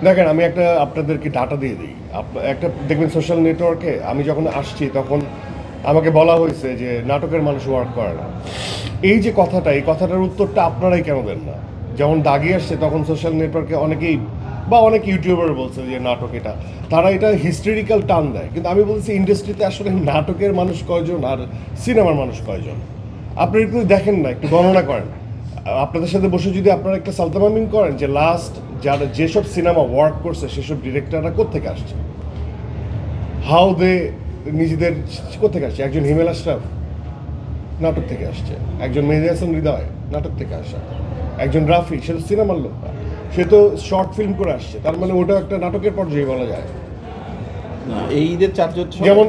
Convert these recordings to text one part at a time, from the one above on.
দেখেন আমি একটা আপনাদেরকে ডাটা দিয়ে দিই। একটা দেখবেন সোশ্যাল নেটওয়ার্কে আমি যখন আসছি তখন আমাকে বলা হয়েছে যে নাটকের মানুষ ওয়ার্ক করে না। এই যে কথাটা, এই কথাটার উত্তরটা আপনারাই কেন দেন না? যখন দাগি আসছে তখন সোশ্যাল নেটওয়ার্কে অনেকেই বা অনেক ইউটিউবার বলছে যে নাটক এটা, তারা এটা হিস্টোরিক্যাল টান দেয়, কিন্তু আমি বলছি ইন্ডাস্ট্রিতে আসলে নাটকের মানুষ কয়জন আর সিনেমার মানুষ কয়জন? আপনি একটু দেখেন না, একটু গণনা করেন। আপনাদের সাথে বসে যদি আপনারা একটা সালতামামিং করেন যে লাস্ট যারা যেসব সিনেমা ওয়ার্ক করছে সেসব ডিরেক্টররা কোত্থেকে আসছে, হাউ দে নিজেদের কোত্থেকে আসছে? একজন হিমেল আশরাফ নাটক থেকে আসছে, একজন মেহেদী হাসান হৃদয় নাটক থেকে আসা, একজন রাফি সে তো সিনেমার লোক না, সে তো শর্ট ফিল্ম করে আসছে, তার মানে ওটাও একটা নাটকের পর্যায়ে বলা যায়। এই ঈদের চার্জ যেমন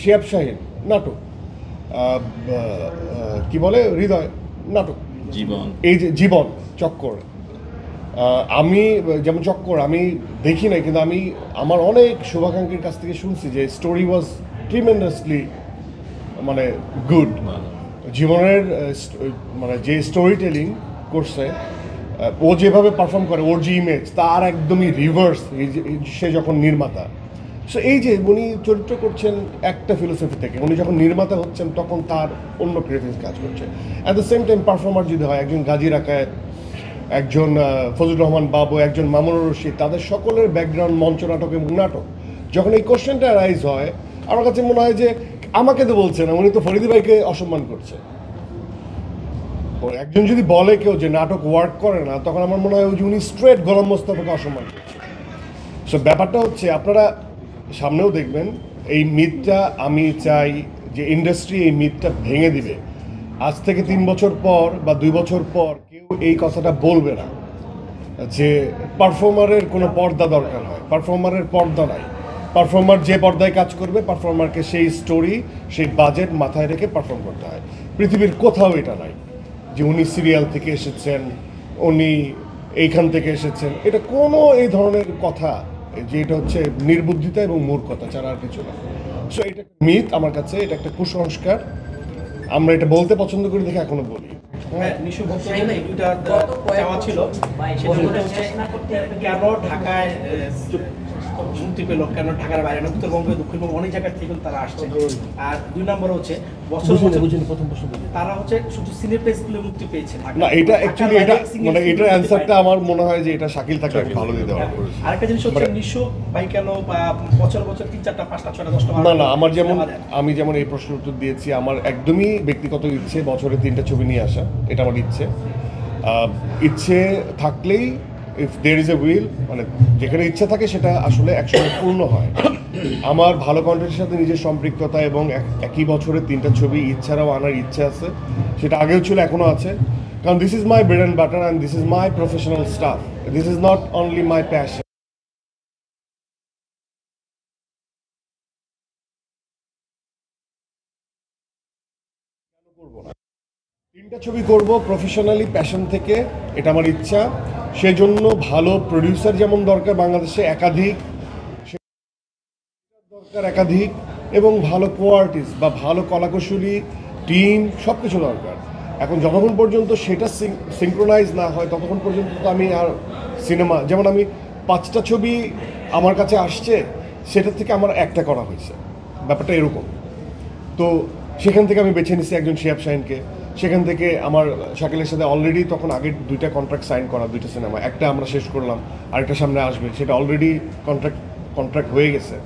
শিয়াব শাহিন নাটক, কি বলে হৃদয় নাটক, জীবন, এই যে জীবন চক্কর, আমি যেমন চক্কর আমি দেখি নাই, কিন্তু আমি আমার অনেক শুভাকাঙ্ক্ষীর কাছ থেকে শুনছি যে স্টোরি ওয়াজ ট্রিমেন্ডাসলি মানে গুড। জীবনের মানে যে স্টোরি টেলিং করছে, ও যেভাবে পারফর্ম করে, ওর যে ইমেজ তার একদমই রিভার্স সে যখন নির্মাতা। সো এই যে উনি চরিত্র করছেন একটা ফিলোসফি থেকে, উনি যখন নির্মাতা হচ্ছেন তখন তার অন্য ক্রিয়েটিভ কাজ করছে। At the same time performer যদি হয় একজন গাজী রাকায়েত, একজন ফজলুর রহমান বাবু, একজন মামুনুর রশিদ, তাদের সকলের ব্যাকগ্রাউন্ড মঞ্চ নাটক এবং নাটক। যখন এই কোশ্চেনটা রাইজ হয় আমার কাছে মনে হয় যে আমাকে তো বলছে না, উনি তো ফরিদি ভাইকে অসম্মান করছে। একজন যদি বলে কেউ যে নাটক ওয়ার্ক করে না, তখন আমার মনে হয় উনি স্ট্রেট গোলাম মোস্তফাকে অসম্মান করছে। সো ব্যাপারটা হচ্ছে আপনারা সামনেও দেখবেন এই মিথটা, আমি চাই যে ইন্ডাস্ট্রি এই মিথটা ভেঙে দিবে। আজ থেকে 3 বছর পর বা 2 বছর পর কেউ এই কথাটা বলবে না যে পারফর্মারের কোনো পর্দা দরকার হয়। পারফর্মারের পর্দা নাই। পারফর্মার যে পর্দায় কাজ করবে, পারফর্মারকে সেই স্টোরি, সেই বাজেট মাথায় রেখে পারফর্ম করতে হয়। পৃথিবীর কোথাও এটা নাই যে উনি সিরিয়াল থেকে এসেছেন, উনি এইখান থেকে এসেছেন, এটা কোনো এই ধরনের কথা, যে এটা হচ্ছে নির্বুদ্ধিতা এবং মূর্খতা ছাড়া আর কিছু না। সো এটা মিথ আমার কাছে, এটা একটা কুসংস্কার। আমরা এটা বলতে পছন্দ করি দেখে এখনো বলি। নিশু ভক্তদের এই দুইটা চাওয়া ছিল, সেটা হচ্ছে কেন ঢাকায় মুক্তি পেল, কেন ঢাকার বাইরে না, উত্তরবঙ্গে দক্ষিণবঙ্গে অনেক জায়গা থেকে তারা আসছে। আর 2 নম্বর হচ্ছে বছর প্রথম প্রশ্ন তারা হচ্ছে শুধু সিনেপ্লেক্সগুলো মুক্তি পেয়েছে না, এটা অ্যাকচুয়ালি এটা মানে এটার অ্যান্সারটা আমার মনে হয় যে এটা শাকিল তাকে ভালো দিতে পারবে। আরেকটা জিনিস হচ্ছে নিশু ভাই কেন বা বছর বছর 3, 4টা, 5টা, 6টা, 10টা না না, আমার যেমন আমি যেমন এই প্রশ্নের উত্তর দিয়েছি, আমার একদমই ব্যক্তিগত ইচ্ছে বছরে 3টা ছবি নিয়ে আসা, এটা আমার ইচ্ছে। ইচ্ছে থাকলেই, if there is a will, মানে যেখানে ইচ্ছা থাকে সেটা আসলে একসময় পূর্ণ হয়। আমার ভালো কন্টেন্টের সাথে নিজের সম্পৃক্ততা এবং একই বছরে 3টা ছবি ইচ্ছারাও আনার ইচ্ছে আছে, সেটা আগেও ছিল এখনও আছে। কারণ this is my bread and butter and this is my professional staff, this is not only my passion. 3টা ছবি করব প্রফেশনালি, প্যাশন থেকে, এটা আমার ইচ্ছা। সেজন্য ভালো প্রডিউসার যেমন দরকার বাংলাদেশে একাধিক, দরকার একাধিক, এবং ভালো কো-আর্টিস্ট বা ভালো কলাকুশলী টিম সব কিছু দরকার। এখন যতক্ষণ পর্যন্ত সেটা সিঙ্ক্রোনাইজ না হয় ততক্ষণ পর্যন্ত তো আমি আর সিনেমা, যেমন আমি 5টা ছবি আমার কাছে আসছে, সেটার থেকে আমার একটা করা হয়েছে, ব্যাপারটা এরকম। তো সেখান থেকে আমি বেছে নিচ্ছি একজন শিয়াব শাহিনকে। সেখান থেকে আমার শাকিলের সাথে অলরেডি তখন আগের 2টা কন্ট্রাক্ট সাইন করা, 2টা সিনেমা, একটা আমরা শেষ করলাম, আরেকটা সামনে আসবে, সেটা অলরেডি কন্ট্রাক্ট হয়ে গেছে।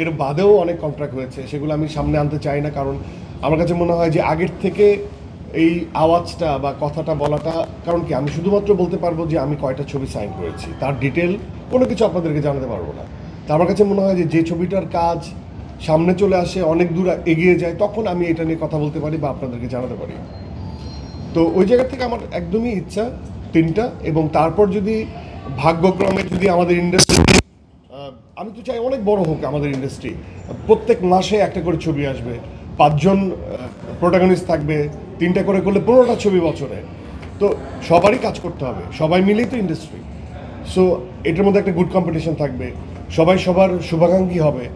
এর বাদেও অনেক কন্ট্রাক্ট হয়েছে, সেগুলো আমি সামনে আনতে চাই না, কারণ আমার কাছে মনে হয় যে আগের থেকে এই আওয়াজটা বা কথাটা বলাটা, কারণ কি আমি শুধুমাত্র বলতে পারবো যে আমি কয়টা ছবি সাইন করেছি, তার ডিটেল কোনো কিছু আপনাদেরকে জানাতে পারবো না। তা আমার কাছে মনে হয় যে ছবিটার কাজ সামনে চলে আসে, অনেক দূর এগিয়ে যায়, তখন আমি এটা নিয়ে কথা বলতে পারি বা আপনাদেরকে জানাতে পারি। তো ওই জায়গা থেকে আমার একদমই ইচ্ছা 3টা, এবং তারপর যদি ভাগ্যক্রমে যদি আমাদের ইন্ডাস্ট্রি, আমি তো চাই অনেক বড় হোক আমাদের ইন্ডাস্ট্রি, প্রত্যেক মাসে একটা করে ছবি আসবে, 5 জন প্রোটাগনিস্ট থাকবে, 3টা করে করলে 15টা ছবি বছরে। তো সবারই কাজ করতে হবে, সবাই মিলেই তো ইন্ডাস্ট্রি। সো এটার মধ্যে একটা গুড কম্পিটিশন থাকবে, সবাই সবার শুভাকাঙ্ক্ষী হবে,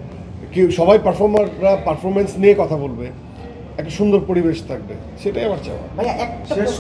কেউ সবাই পারফর্মাররা পারফরমেন্স নিয়ে কথা বলবে, একটা সুন্দর পরিবেশ থাকবে, সেটাই আমার চাওয়া।